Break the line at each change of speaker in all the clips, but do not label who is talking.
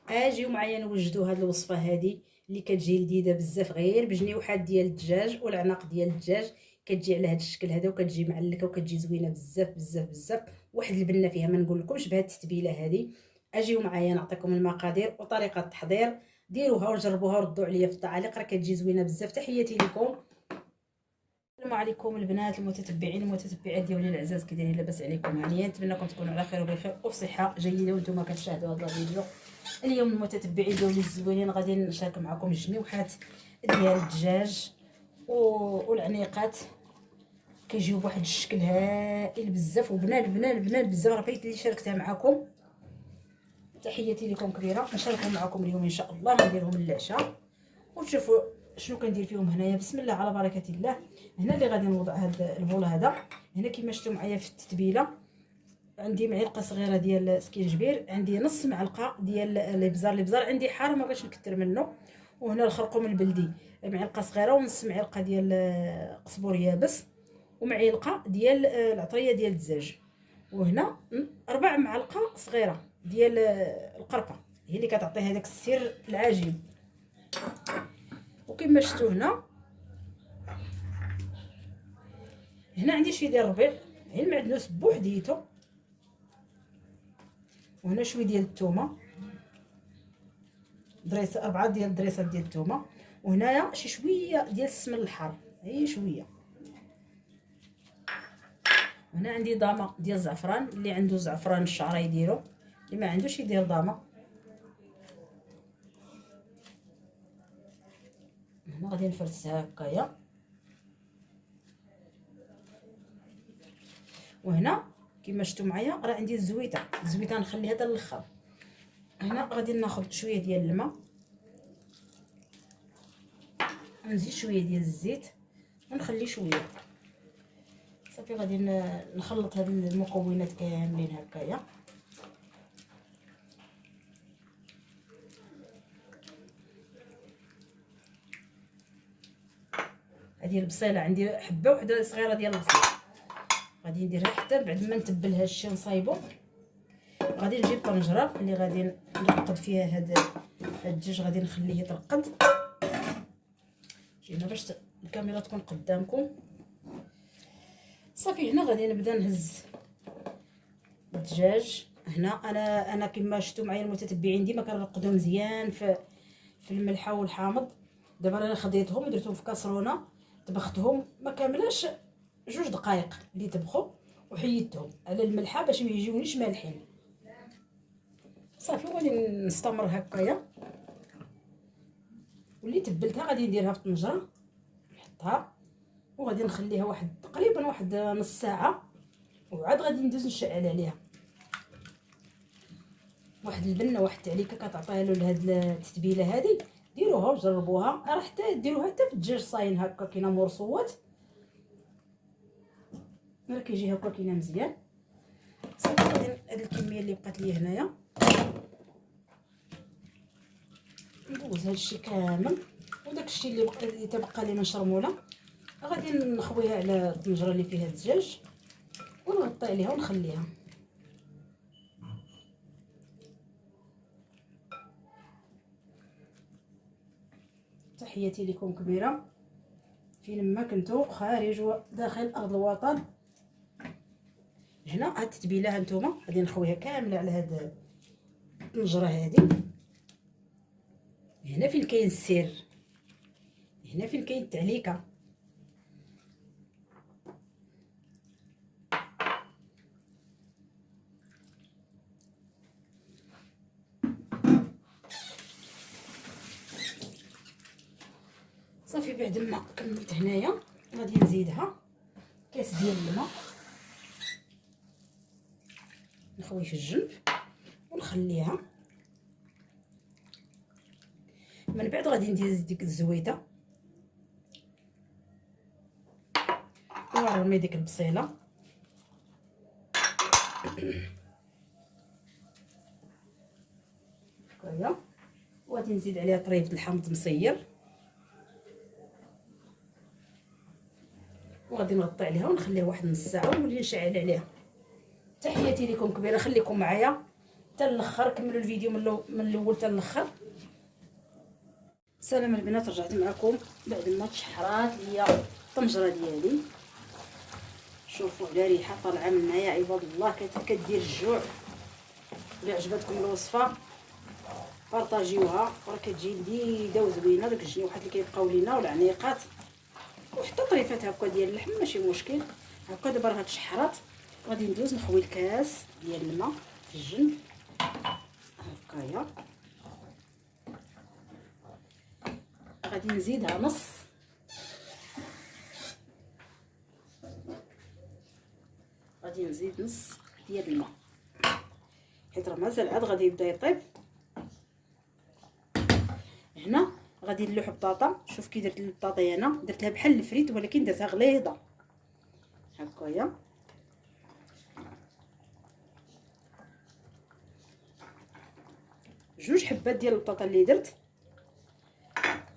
اجيو معايا نوجدوا هاد الوصفه هادي اللي كتجي لذيذه بزاف، غير بجنيوحات ديال الدجاج والعناق ديال الدجاج. كتجي على هاد الشكل هذا وكتجي معلكه وكتجي زوينه بزاف بزاف بزاف. واحد البنه فيها ما نقول لكمش بهاد التتبيله هادي. اجيو معايا نعطيكم المقادير وطريقه التحضير، ديروها وجربوها وردوا عليا في التعاليق، راه كتجي زوينه بزاف. تحياتي لكم. السلام عليكم البنات المتتبعين المتتبعات ديالي العزاز، كي دايرين؟ لاباس عليكم؟ هانيا، نتمنىكم تكونوا على خير وبخير وفي صحه جيده وانتم كتشاهدوا هذا الفيديو. اليوم المتتبعين ديالي الزوينين غادي نشارك معكم الجنيوحات ديال الدجاج والعنيقات. كيجيو بواحد الشكل هائل بزاف وبنان بنان بنان بزاف. راه بغيت اللي شاركتها معكم. تحياتي لكم كبيره. نشاركهم معكم اليوم ان شاء الله، غنديرهم للعشاء وتشوفوا شنو كندير فيهم هنايا. بسم الله على بركه الله. هنا اللي غادي نوضع هذا البول هذا. هنا كما شفتوا معايا في التتبيله عندي معلقه صغيره ديال سكينجبير، عندي نص معلقه ديال الابزار عندي حار ما بغيتش نكثر منه، وهنا الخرقوم البلدي معلقه صغيره، ونص معلقه ديال قزبور يابس، ومعلقه ديال العطريه ديال الدجاج، وهنا 4 معالق صغيره ديال القرفه، هي اللي كتعطي هذاك السر العجين. وكما شفتوا هنا عندي شويه ديال الربيع، هي المعدنوس بوحديته، وهنا شويه ديال الثومه، دريس 4 ديال الدريسات ديال الثومه، وهنايا شي شويه ديال السمن الحار، هي شويه. هنا عندي ضامه ديال الزعفران، اللي عنده زعفران الشعره يديرو، اللي ما عندوش يدير ضامه. هنا غادي نفرزها هكايا. وهنا كما شفتوا معايا راه عندي الزويته نخليها حتى للاخر. هنا غادي ناخذ شويه ديال الماء، ونزيد شويه ديال الزيت، ونخلي شويه صافي. غادي نخلط هاد المكونات كاملين هكايا. هذه البصيله عندي حبه وحده صغيره ديال البصل، غادي نديرها حتى بعد ما نتبل هاد الشيء ونصايبو. غادي نجيب طنجره اللي غادي نرقد فيها هاد الدجاج، غادي نخليه يترقد. جينا باش الكاميرا تكون قدامكم صافي. هنا غادي نبدا نهز الدجاج. هنا انا كما شفتوا معايا المتتبعين ديما كنرقدهم مزيان في الملحه والحامض. دابا انا خديتهم ودرتهم في كاسرونه، طبختهم ما كاملاش 2 دقائق اللي طبخوا، وحيدتهم على الملحه باش ما يجيونيش مالحين صافي. وغادي نستمر هكايا. واللي تبلتها غادي نديرها في الطنجره، نحطها وغادي نخليها تقريبا واحد نص ساعه، وعاد غادي ندوز نشعل عليها. واحد البنه واحد التعليكه كتعطيها له لهاد التتبيله هذه. ديروها وجربوها، راه حتى ديروها حتى في الدجاج صاين هكا كاينه مرصوات، راه كيجي هكا كاينه مزيان صافي. غادي هاد الكميه اللي بقات لي هنايا ندوز هادشي كامل، وداك الشيء اللي تبقى لي من شرموله غادي نخويها على الطنجره اللي فيها الدجاج، ونغطي عليها ونخليها. تحياتي لكم كبيره فين ما كنتو خارج وداخل ارض الوطن. هنا هاد التتبيله هانتوما غادي نخويها كامله على هاد الطنجره هادي. هنا فين كاين السر، هنا فين كاين التعليكه. صافي بعد ما كملت هنايا غادي نزيدها كاس ديال الماء، نخوي في الجنب ونخليها. من بعد غادي ندير ديك الزويته ونرمي ديك البصيله هكايا، وغادي نزيد عليها طريفه الحامض مصير، وغادي نغطي عليها ونخليها واحد نص ساعه ونولي نشعل عليها. تحياتي لكم كبيره، خليكم معايا حتى الاخر. كملوا الفيديو من الاول حتى الاخر. سلام البنات، رجعت معكم بعد ما تشحرات ليا الطنجره ديالي. شوفوا على ريحه طالعه منها يا عباد الله، كدير الجوع. الا عجبتكم الوصفه بارطاجيوها، راه كتجي لذيذه وزوينه. داك الجنيوحات اللي كيبقاو لينا والعنيقات وحتى طريفات هكا ديال اللحم ماشي مشكل. هكا دابا راه تشحرات، غادي ندوز نخوي الكاس ديال الماء في الجنب هكايا. غادي نزيدها نص، غادي نزيد نص ديال الماء حيت راه مازال عاد غادي يبدا يطيب. هنا غادي نلوح بطاطا. شوف كي درت البطاطا هنا، درتها بحال الفريت ولكن درتها غليظه هكايا. جوج حبات ديال البطاطا اللي درت،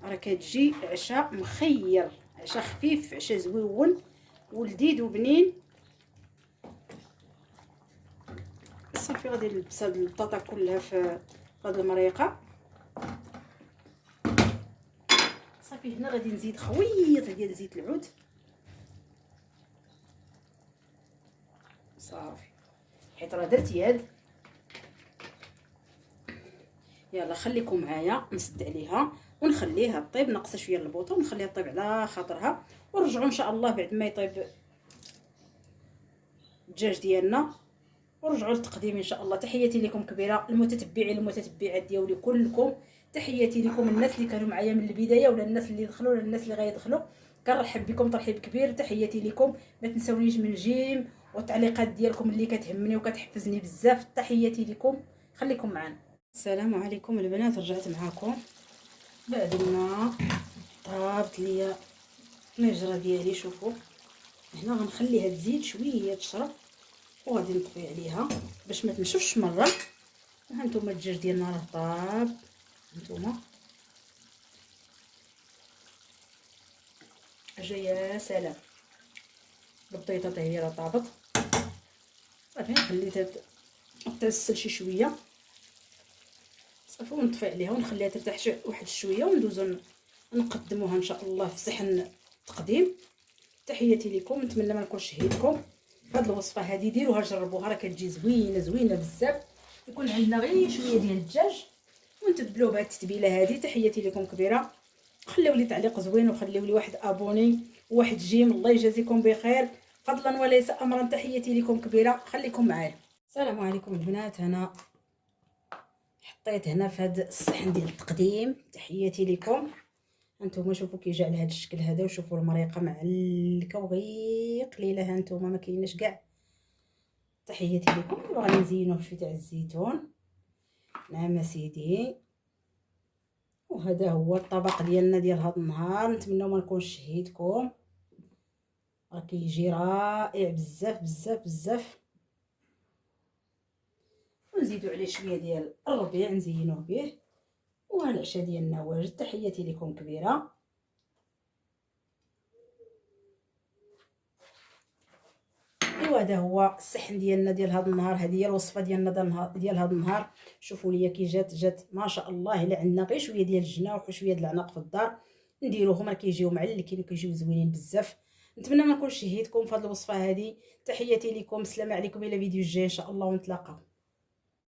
راه كتجي عشاء مخير، عشاء خفيف، عشاء زويون ولذيذ وبنين. صافي غادي نلبس هاد البطاطا كلها في هاد المريقه. صافي هنا غادي نزيد خويط ديال زيت العود صافي، حيت راه درت يد. يلا خليكم معايا، نسد عليها ونخليها طيب. ناقصه شويه البوطه ونخليها طيب على خاطرها، ونرجعوا ان شاء الله بعد ما يطيب الدجاج ديالنا ورجعوا للتقديم ان شاء الله. تحياتي لكم كبيره، المتتبعين المتتبعات ديالي كلكم، تحياتي لكم. الناس اللي كانوا معايا من البدايه ولا الناس اللي دخلوا ولا الناس اللي غيدخلوا، كنرحب بكم ترحيب كبير. تحياتي لكم، ما تنسونيش من الجيم والتعليقات ديالكم اللي كتهمني وكتحفزني بزاف. تحياتي لكم، خليكم معنا. السلام عليكم البنات، رجعت معكم بعد ما طابت ليا المجرى ديالي. شوفوا هنا غنخليها تزيد شويه تشرب وغادي نطفي عليها باش ما تنشفش مره. ها نتوما الدجاج ديالنا راه طاب، نتوما اجا يا سلام. البطيطه حتى هي راه طابت صافي، خليتها تغسل شي شويه صافي ونطفي عليها ونخليها ترتاح واحد شويه وندوزو نقدموها ان شاء الله في صحن تقديم. تحياتي لكم، نتمنى ما نكونش شهيتكم. هاد الوصفه هذه ديروها جربوها، راه كتجي زوينه بزاف. يكون عندنا غير شويه ديال الدجاج ونتبلوه بهاد التتبيله هذه. تحياتي لكم كبيره، خليو لي تعليق زوين وخليو لي واحد ابوني وواحد جيم. الله يجازيكم بخير فضلا وليس امرا. تحياتي لكم كبيره، خليكم معايا. السلام عليكم البنات، انا حطيت هنا في هذا الصحن ديال التقديم. تحياتي لكم. هانتوما شوفوا كي جا على هذا الشكل هذا، وشوفوا المريقه معلكه وغير قليله. هانتوما ما كايناش كاع. تحياتي لكم. دابا غادي نزينوه بشويه تاع الزيتون. نعم سيدي، وهذا هو الطبق ديالنا ديال هذا النهار. نتمنى ما نكونش شهيتكم، راه كيجي رائع بزاف. ونزيدو عليه شويه ديال الربيع نزينوه به، وها العشاء ديالنا واجد. تحياتي لكم كبيره. ايوا هذا هو الصحن ديالنا ديال هذا النهار. هذه هي الوصفه ديالنا ديال هذا النهار. شوفوا ليا كي جات ما شاء الله. الا عندنا غير شويه ديال الجناح وشويه ديال العناق في الدار نديروهم، راه كيجيو معلكين وكيجيو زوينين بزاف. نتمنى ما نكونش شهيتكم في هذه الوصفه هذه. تحياتي لكم، السلام عليكم، الى فيديو الجاي ان شاء الله ونتلاقاو.